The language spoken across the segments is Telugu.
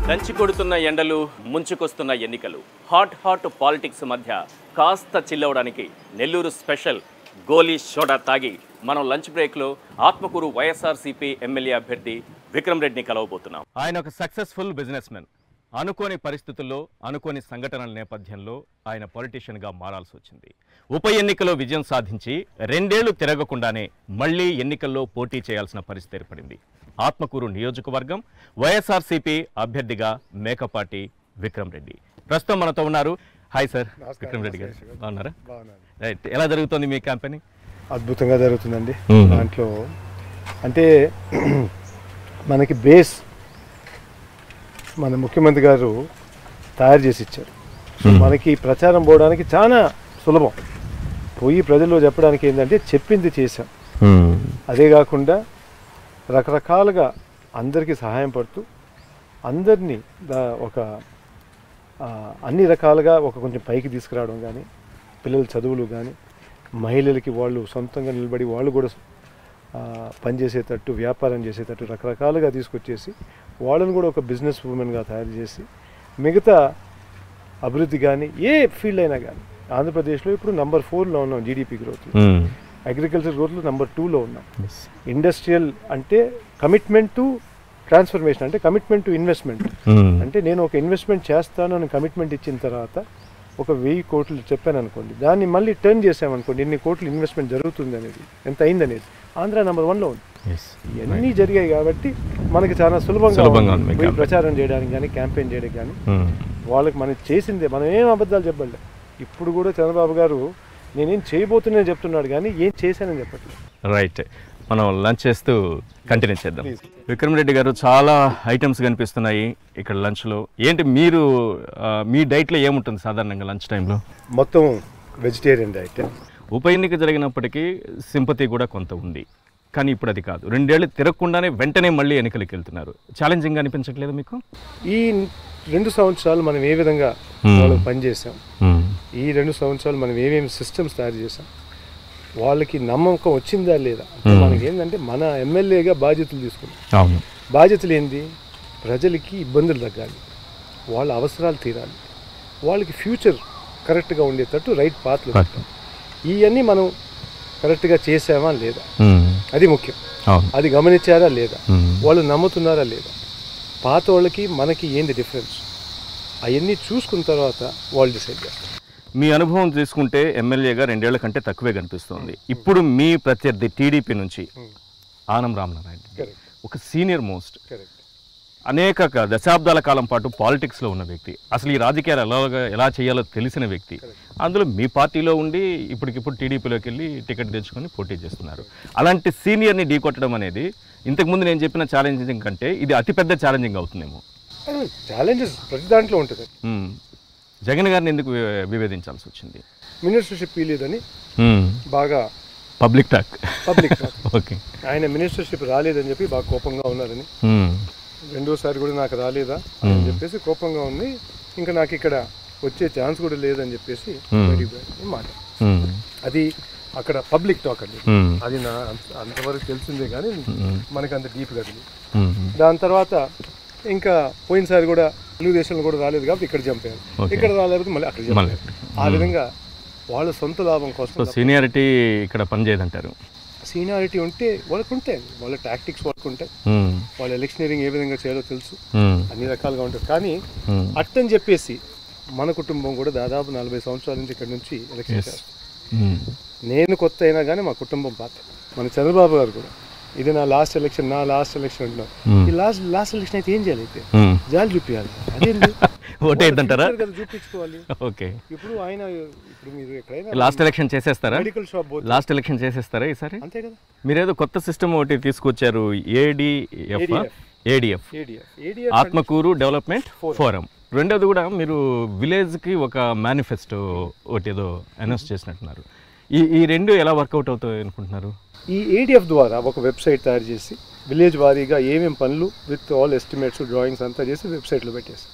దంచి కొడుతున్న ఎండలు, ముంచుకొస్తున్న ఎన్నికలు, హాట్ పాలిటిక్స్ మధ్య కాస్త చిల్లవడానికి నెల్లూరు స్పెషల్ గోలీ సోడా తాగి మనం లంచ్ బ్రేక్లో ఆత్మకూరు వైఎస్ఆర్సీపీ ఎమ్మెల్యే అభ్యర్థి విక్రమ్ రెడ్డిని కలవబోతున్నాం. ఆయన ఒక సక్సెస్ఫుల్ బిజినెస్ మెన్. అనుకోని పరిస్థితుల్లో, అనుకోని సంఘటనల నేపథ్యంలో ఆయన పొలిటీషియన్గా మారాల్సి వచ్చింది. ఉప ఎన్నికలో విజయం సాధించి 2 ఏళ్లు తిరగకుండానే మళ్లీ ఎన్నికల్లో పోటీ చేయాల్సిన పరిస్థితి ఏర్పడింది. ఆత్మకూరు నియోజకవర్గం వైఎస్ఆర్సీపీ అభ్యర్థిగా మేకపాటి విక్రమ్ రెడ్డి ప్రస్తుతం మనతో ఉన్నారు. హాయ్ సార్, విక్రమ్ రెడ్డి గారు బాగున్నారా? రైట్, ఎలా జరుగుతుంది మీ క్యాంపెయినింగ్? అద్భుతంగా జరుగుతుందండి. దాంట్లో అంటే మనకి బేస్ మన ముఖ్యమంత్రి గారు తయారు చేసి ఇచ్చారు. మనకి ప్రచారం పోవడానికి చాలా సులభం. పోయి ప్రజల్లో చెప్పడానికి ఏంటంటే చెప్పింది చేశాం. అదే కాకుండా రకరకాలుగా అందరికీ సహాయం పడుతూ అందరినీ ఒక అన్ని రకాలుగా కొంచెం పైకి తీసుకురావడం కానీ, పిల్లల చదువులు కానీ, మహిళలకి వాళ్ళు సొంతంగా నిలబడి వాళ్ళు కూడా పనిచేసేటట్టు, వ్యాపారం చేసేటట్టు రకరకాలుగా తీసుకొచ్చేసి వాళ్ళని కూడా ఒక బిజినెస్ ఉమెన్గా తయారు చేసి మిగతా అభివృద్ధి కానీ ఏ ఫీల్డ్ అయినా కానీ ఆంధ్రప్రదేశ్లో ఇప్పుడు నెంబర్ 4లో ఉన్నాం. జీడిపి గ్రోత్, అగ్రికల్చర్ గ్రోత్లో నెంబర్ 2లో ఉన్నాం. ఇండస్ట్రియల్ అంటే కమిట్మెంట్ టు ట్రాన్స్ఫర్మేషన్, అంటే కమిట్మెంట్ టు ఇన్వెస్ట్మెంట్. అంటే నేను ఒక ఇన్వెస్ట్మెంట్ చేస్తాను అని కమిట్మెంట్ ఇచ్చిన తర్వాత ఒక 1000 కోట్లు చెప్పాను అనుకోండి, దాన్ని మళ్ళీ టర్న్ చేసామనుకోండి, ఎన్ని కోట్లు ఇన్వెస్ట్మెంట్ జరుగుతుంది అనేది, ఎంత అయింది అనేది ఆంధ్ర నెంబర్ 1లో ఉంది. ఇవన్నీ జరిగాయి కాబట్టి మనకి చాలా సులభంగా ప్రచారం చేయడానికి కానీ, క్యాంపెయిన్ చేయడానికి కానీ వాళ్ళకి మనం చేసిందే. మనం ఏం అబద్ధాలు చెప్పలేదు. ఇప్పుడు కూడా చంద్రబాబు గారు నేనేం చేయబోతున్నా చెప్తున్నాడు కానీ ఏం చేశానని చెప్పట్లేదు. రైట్, మనం లంచ్ చేస్తూ కంటిన్యూ చేద్దాం. విక్రమ్ రెడ్డి గారు, చాలా ఐటమ్స్ కనిపిస్తున్నాయి ఇక్కడ లంచ్లో. ఏంటి మీరు మీ డైట్లో ఏముంటుంది సాధారణంగా లంచ్ టైంలో? మొత్తం వెజిటేరియన్ డైట్. ఉప ఎన్నిక జరిగినప్పటికీ సింపతి కూడా కొంత ఉంది, కానీ ఇప్పుడు అది కాదు. 2 ఏళ్ళు తిరగకుండానే వెంటనే మళ్ళీ ఎన్నికలకు వెళ్తున్నారు. ఛాలెంజింగ్ అనిపించట్లేదు మీకు? ఈ 2 సంవత్సరాలు మనం ఏ విధంగా వాళ్ళకి పనిచేసాం, ఈ 2 సంవత్సరాలు మనం ఏమేమి సిస్టమ్స్ తయారు చేసాం, వాళ్ళకి నమ్మకం వచ్చిందా లేదా, మనకి ఏంటంటే మన ఎమ్మెల్యేగా బాధ్యతలు తీసుకున్నాం. బాధ్యతలు ఏంది? ప్రజలకి ఇబ్బందులు తగ్గాలి, వాళ్ళ అవసరాలు తీరాలి, వాళ్ళకి ఫ్యూచర్ కరెక్ట్గా ఉండేటట్టు రైట్ పాత్రలు పెట్టాం. ఇవన్నీ మనం కరెక్ట్గా చేసామా లేదా, అది ముఖ్యం. అది గమనించారా లేదా, వాళ్ళు నమ్ముతున్నారా లేదా, పాత వాళ్ళకి మనకి ఏంది డిఫరెన్స్, అవన్నీ చూసుకున్న తర్వాత వాళ్ళు డిసైడ్ చేస్తారు. మీ అనుభవం తీసుకుంటే ఎమ్మెల్యేగా 2 ఏళ్ల కంటే తక్కువే కనిపిస్తుంది. ఇప్పుడు మీ ప్రత్యర్థి టీడీపీ నుంచి ఆనం రామనారాయణ, ఒక సీనియర్ మోస్ట్, అనేక దశాబ్దాల కాలం పాటు పాలిటిక్స్లో ఉన్న వ్యక్తి, అసలు ఈ రాజకీయాలు ఎలా చేయాలో తెలిసిన వ్యక్తి. అందులో మీ పార్టీలో ఉండి ఇప్పటికిప్పుడు టీడీపీలోకి వెళ్ళి టికెట్ తెచ్చుకొని పోటీ చేస్తున్నారు. అలాంటి సీనియర్ని ఢీకొట్టడం అనేది ఇంతకుముందు నేను చెప్పిన ఛాలెంజింగ్ కంటే ఇది అతిపెద్ద ఛాలెంజింగ్ అవుతుందేమో. ఛాలెంజెస్ ప్రతి దాంట్లో ఉంటుంది. జగన్ గారిని ఎందుకు వివేదించాల్సి వచ్చింది? మినిస్టర్షిప్ లేదని బాగా పబ్లిక్ టాక్. ఓకే, ఆయన మినిస్టర్షిప్ రాలేదని చెప్పి బాగా కోపంగా ఉన్నారని, రెండోసారి కూడా నాకు రాలేదా అని చెప్పేసి కోపంగా ఉంది, ఇంకా నాకు ఇక్కడ వచ్చే ఛాన్స్ కూడా లేదని చెప్పేసి మాట. అది అక్కడ పబ్లిక్ టాక్ అండి. అది నా అంతవరకు తెలిసిందే కానీ మనకి అంత డీప్గా తెలియదు. దాని తర్వాత ఇంకా పోయినసారి కూడా తెలుగుదేశంలో కూడా రాలేదు కాబట్టి ఇక్కడ చంపారు, ఇక్కడ రాలేదు మళ్ళీ అక్కడ చంపారు. ఆ విధంగా వాళ్ళ సొంత లాభం కోసం సీనియారిటీ ఇక్కడ పనిచేయదంటారు. సీనియారిటీ ఉంటే వాళ్ళకు ఉంటాయి, వాళ్ళ టాక్టిక్స్ వాళ్ళకు ఉంటాయి, వాళ్ళ ఎలక్షనీరింగ్ ఏ విధంగా చేయాలో తెలుసు, అన్ని రకాలుగా ఉంటుంది. కానీ అట్టని చెప్పేసి మన కుటుంబం కూడా దాదాపు 40 సంవత్సరాల నుంచి ఇక్కడ నుంచి ఎలక్షన్ చేస్తాం. నేను కొత్త అయినా కానీ మా కుటుంబం పాత. మన చంద్రబాబు గారు కూడా ఇది నా లాస్ట్ ఎలక్షన్ అంటున్నారు. ఈ లాస్ట్ ఎలక్షన్ అయితే ఏం చేయాలి? అయితే జాలి చూపించాలి, అదేంటి చూపించుకోవాలి. ఇప్పుడు ఆయన మీరు ఎక్కడైనా లాస్ట్ ఎలక్షన్ చేసేస్తారా? మెడికల్ షాప్ లాస్ట్ ఎలక్షన్ చేసేస్తారా ఈసారి? అంతే కదా. మీరేదో కొత్త సిస్టమ్ ఒకటి తీసుకొచ్చారు, ఏడిఎఫ్, ఆత్మకూరు డెవలప్మెంట్ ఫోరం. రెండోది కూడా మీరు విలేజ్కి ఒక మేనిఫెస్టో ఒకటి ఏదో అనౌన్స్ చేసినట్టున్నారు. ఈ 2 ఎలా వర్కౌట్ అవుతాయి అనుకుంటున్నారు? ఈ ఏడిఎఫ్ ద్వారా ఒక వెబ్సైట్ తయారు చేసి విలేజ్ వారీగా ఏమేమి పనులు విత్ ఆల్ ఎస్టిమేట్స్, డ్రాయింగ్స్ అంతా చేసి వెబ్సైట్లో పెట్టేసి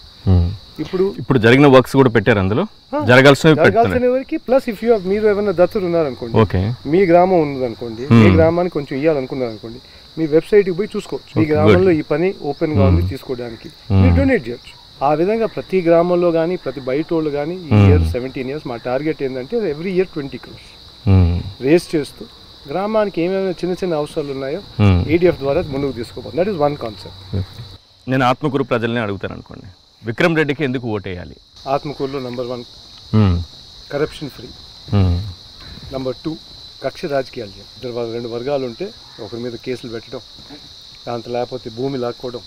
ఇప్పుడు జరిగిన వర్క్స్ కూడా పెట్టారు అందులో, జరగాల్సినవరికి. ప్లస్ ఇఫ్ మీరు ఏమైనా దత్తులు ఉన్నారనుకోండి, మీ గ్రామం ఉన్నదనుకోండి, మీ గ్రామానికి కొంచెం ఇవ్వాలనుకున్నారనుకోండి, మీ వెబ్సైట్కి పోయి చూసుకోవచ్చు ఈ గ్రామంలో ఈ పని ఓపెన్గా ఉంది తీసుకోవడానికి, మీరు డొనేట్ చేయొచ్చు. ఆ విధంగా ప్రతి గ్రామంలో కానీ ప్రతి బయట వాళ్ళు కానీ ఈ ఇయర్ 17 years మా టార్గెట్ ఏంటంటే ఎవ్రీ ఇయర్ 20 crores రేస్ చేస్తూ గ్రామానికి ఏమేమైనా చిన్న చిన్న అవసరాలు ఉన్నాయో ADF ద్వారా ముందుకు తీసుకోవాలి. That is one concept. నేను ఆత్మకూరు ప్రజల్ని అడుగుతాను అనుకోండి, విక్రమ్ రెడ్డికి ఎందుకు ఓటేయాలి? ఆత్మకూరులో నెంబర్ 1 కరప్షన్ ఫ్రీ, నెంబర్ 2 కక్ష రాజకీయాలు చేయాలి. 2 వర్గాలు ఉంటే ఒకరి మీద కేసులు పెట్టడం, దాంతో లేకపోతే భూమి లాక్కోవడం,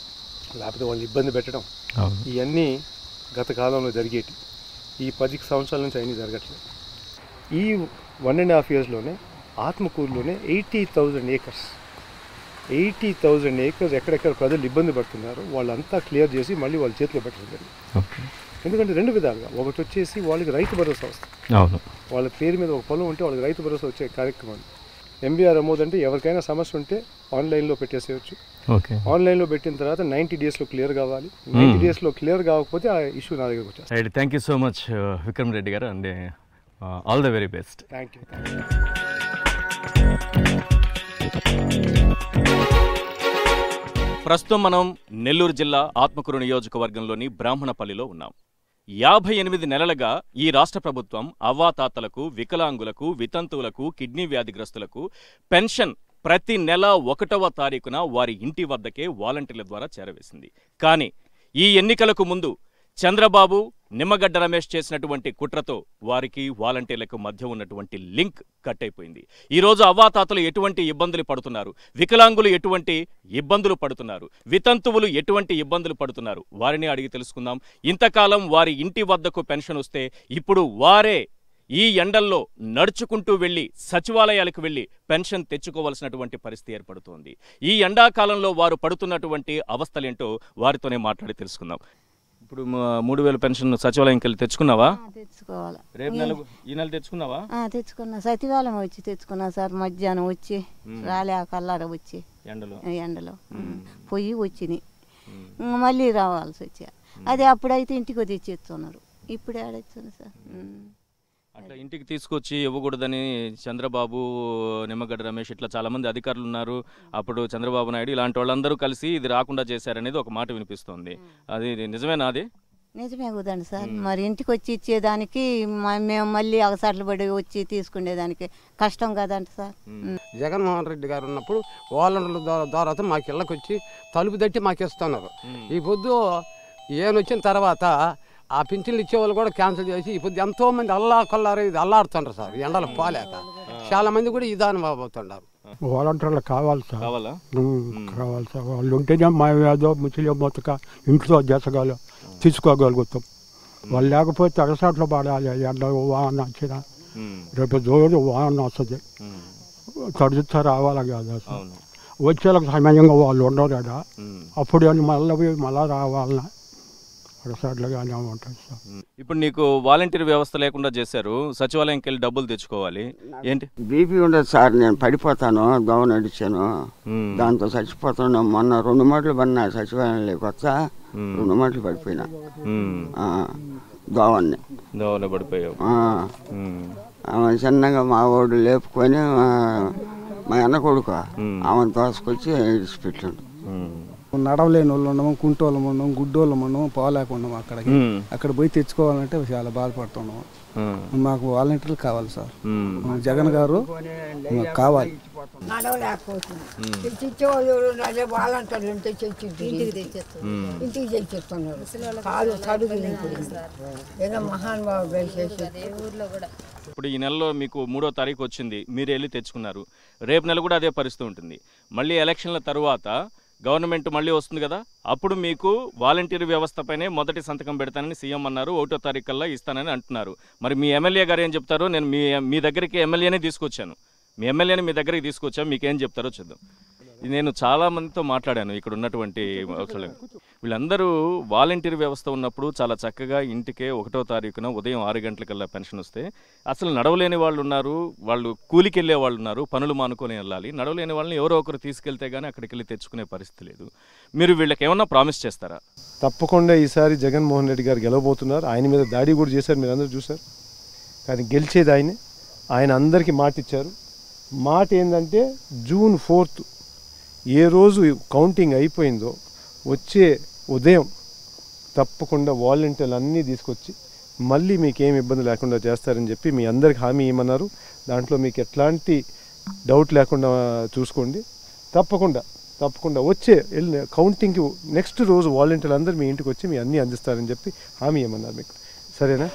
లేకపోతే వాళ్ళు ఇబ్బంది పెట్టడం, ఇవన్నీ గత కాలంలో జరిగేటి. ఈ 10 సంవత్సరాల నుంచి అవన్నీ జరగట్లేదు. ఈ 1.5 yearsలోనే ఆత్మకూరులోనే 80,000 acres ఎక్కడెక్కడ ప్రజలు ఇబ్బంది పడుతున్నారు వాళ్ళంతా క్లియర్ చేసి మళ్ళీ వాళ్ళ చేతిలో పెట్టడం జరిగింది. ఎందుకంటే 2 విధాలుగా, ఒకటి వచ్చేసి వాళ్ళకి రైతు భరోసా వస్తుంది, వాళ్ళ పేరు మీద ఒక పొలం ఉంటే వాళ్ళకి రైతు భరోసా వచ్చే కార్యక్రమం. MBR అమోద్ అంటే ఎవరికైనా సమస్య ఉంటే ఆన్లైన్లో పెట్టేసేయచ్చు. ఆన్లైన్లో పెట్టిన తర్వాత 90 daysలో క్లియర్ కావాలి. 90 daysలో క్లియర్ కాకపోతే ఆ ఇష్యూ నా దగ్గరకు వచ్చేస్తుంది. Thank you so much Vikram Reddy garu, and all the very best. Thank you. ప్రస్తుతం మనం నెల్లూరు జిల్లా ఆత్మకూరు నియోజకవర్గంలోని బ్రాహ్మణపల్లిలో ఉన్నాం. 58 నెలలుగా ఈ రాష్ట్ర ప్రభుత్వం అవ్వాతాతలకు, వికలాంగులకు, వితంతువులకు, కిడ్నీ వ్యాధిగ్రస్తులకు పెన్షన్ ప్రతి నెల 1వ తారీఖున వారి ఇంటి వద్దకే వాలంటీర్ల ద్వారా చేరవేసింది. కానీ ఈ ఎన్నికలకు ముందు చంద్రబాబు, నిమ్మగడ్డ రమేష్ చేసినటువంటి కుట్రతో వారికి వాలంటీర్లకు మధ్య ఉన్నటువంటి లింక్ కట్ అయిపోయింది. ఈరోజు అవ్వాతాతలు ఎటువంటి ఇబ్బందులు పడుతున్నారు, వికలాంగులు ఎటువంటి ఇబ్బందులు పడుతున్నారు, వితంతువులు ఎటువంటి ఇబ్బందులు పడుతున్నారు, వారిని అడిగి తెలుసుకుందాం. ఇంతకాలం వారి ఇంటి వద్దకు పెన్షన్ వస్తే ఇప్పుడు వారే ఈ ఎండల్లో నడుచుకుంటూ వెళ్ళి సచివాలయాలకు వెళ్ళి పెన్షన్ తెచ్చుకోవాల్సినటువంటి పరిస్థితి ఏర్పడుతోంది. ఈ ఎండాకాలంలో వారు పడుతున్నటువంటి అవస్థలేంటో వారితోనే మాట్లాడి తెలుసుకుందాం. ఇప్పుడు 3,000 పెన్షన్ సచివాలయంకి వెళ్ళి తెచ్చుకున్నావా? తెచ్చుకోవాలి. రేపు ఈ నెల తెచ్చుకున్నావా? తెచ్చుకున్నా, సచివాలయం వచ్చి తెచ్చుకున్నా సార్. మధ్యాహ్నం వచ్చి రాలే కల్లాడ వచ్చి ఎండలో పోయి వచ్చినాయి, మళ్ళీ రావాల్సి వచ్చా. అదే అప్పుడైతే ఇంటికి తెచ్చిస్తున్నారు, ఇప్పుడు ఆడొచ్చాను సార్. అట్లా ఇంటికి తీసుకొచ్చి ఇవ్వకూడదని చంద్రబాబు, నిమ్మగడ్డ రమేష్ ఇట్లా చాలామంది అధికారులు ఉన్నారు. అప్పుడు చంద్రబాబు నాయుడు ఇలాంటి వాళ్ళందరూ కలిసి ఇది రాకుండా చేశారనేది ఒక మాట వినిపిస్తోంది. అది నిజమేనా? అది నిజమే కుదండి సార్. మరి ఇంటికి వచ్చి ఇచ్చేదానికి మేము మళ్ళీ అగసాట్లు పడి వచ్చి తీసుకునేదానికి కష్టం కదండి సార్. జగన్మోహన్ రెడ్డి గారు ఉన్నప్పుడు వాలంటీర్ల ద్వారా మాకు ఇళ్ళకి వచ్చి తలుపు తట్టి మాకు ఇస్తున్నారు. ఈ పొద్దు ఏనొచ్చిన తర్వాత ఆ పింఛన్లు ఇచ్చేవాళ్ళు కూడా క్యాన్సిల్ చేసి ఇప్పుడు ఎంతో మంది అల్లాడుతున్నారు సార్. ఎండలు పోలేక చాలా మంది కూడా ఈ దాని బాబోతున్నారు. వాలంటీర్లు కావాలి సార్, కావాలి సార్. వాళ్ళు ఉంటేనే మా ఏదో ముసలి మొత్తక ఇంట్లో జసగాలు తీసుకోగలుగుతాం. వాళ్ళు లేకపోతే అగసాట్లో పడాలి. ఎండ వాహనం వచ్చినా రేపు రోజు వాహనం వస్తుంది, తడుచుతా రావాలి కదా సార్. వచ్చేలకు సమయంగా వాళ్ళు ఉండరు కదా, అప్పుడు మళ్ళీ రావాలన్నా అగసాట్లుగానే ఉంటుంది సార్. ఇప్పుడు నీకు వాలంటీర్ వ్యవస్థ లేకుండా చేశారు, సచివాలయంకి వెళ్ళి డబ్బులు తెచ్చుకోవాలి. ఏంటి బీపీ ఉండదు సార్, నేను పడిపోతాను, దోవ నడిచాను, దాంతో చచ్చిపోతాను. మొన్న 2 మాటలు పడినా సచివాలయంలోకి వచ్చా, 2 మాటలు పడిపోయినా దోవలో పడిపోయావు. చిన్నగా మా వాడు లేపుకొని మా అన్న కొడుకు ఆమెను తోసుకొచ్చి ఇడిచిపెట్టాడు. నడవలేని వాళ్ళు ఉండము, కుంటోళ్ళం ఉండము, గుడ్డోళ్ళం ఉండము, పోలేకుండా అక్కడ పోయి తెచ్చుకోవాలంటే చాలా బాధపడుతున్నాము. మాకు వాలంటీర్లు కావాలి సార్. జగన్ గారు కావాలి. ఇప్పుడు ఈ నెలలో మీకు 3వ తారీఖు వచ్చింది, మీరు వెళ్ళి తెచ్చుకున్నారు. రేపు నెల కూడా అదే పరిస్థితి ఉంటుంది. మళ్ళీ ఎలక్షన్ల తర్వాత గవర్నమెంట్ మళ్ళీ వస్తుంది కదా, అప్పుడు మీకు వాలంటీర్ వ్యవస్థపైనే మొదటి సంతకం పెడతానని సీఎం అన్నారు. 1వ తారీఖు కల్లా ఇస్తానని అంటున్నారు. మరి మీ ఎమ్మెల్యే గారు ఏం చెప్తారో, నేను మీ దగ్గరికి ఎమ్మెల్యేనే తీసుకొచ్చాను, మీ ఎమ్మెల్యేని మీ దగ్గరికి తీసుకొచ్చాను, మీకేం చెప్తారో చూద్దాం. నేను చాలా మందితో మాట్లాడాను ఇక్కడ ఉన్నటువంటి వీళ్ళందరూ వాలంటీర్ వ్యవస్థ ఉన్నప్పుడు చాలా చక్కగా ఇంటికే 1వ తారీఖున ఉదయం 6 గంటలకల్లా పెన్షన్ వస్తే అసలు నడవలేని వాళ్ళు ఉన్నారు, వాళ్ళు కూలికి వెళ్ళే వాళ్ళు ఉన్నారు, పనులు మానుకొని వెళ్ళాలి. నడవలేని వాళ్ళని ఎవరో ఒకరు తీసుకెళ్తే కానీ అక్కడికి వెళ్ళి తెచ్చుకునే పరిస్థితి లేదు. మీరు వీళ్ళకి ఏమన్నా ప్రామిస్ చేస్తారా? తప్పకుండా ఈసారి జగన్మోహన్ రెడ్డి గారు గెలవబోతున్నారు. ఆయన మీద దాడి కూడా చేశారు, మీరు అందరూ చూశారు. కానీ గెలిచేది ఆయనే. ఆయన అందరికీ మాట ఇచ్చారు. మాట ఏంటంటే జూన్ 4 ఏ రోజు కౌంటింగ్ అయిపోయిందో వచ్చే ఉదయం తప్పకుండా వాలంటీర్లు అన్నీ తీసుకొచ్చి మళ్ళీ మీకు ఏమి ఇబ్బంది లేకుండా చేస్తారని చెప్పి మీ అందరికి హామీ ఇవ్వమన్నారు. దాంట్లో మీకు ఎట్లాంటి డౌట్ లేకుండా చూసుకోండి. తప్పకుండా వచ్చే కౌంటింగ్కి నెక్స్ట్ రోజు వాలంటీర్లు అందరూ మీ ఇంటికి వచ్చి మీ అన్నీ అందిస్తారని చెప్పి హామీ ఇవ్వమన్నారు మీకు. సరేనా?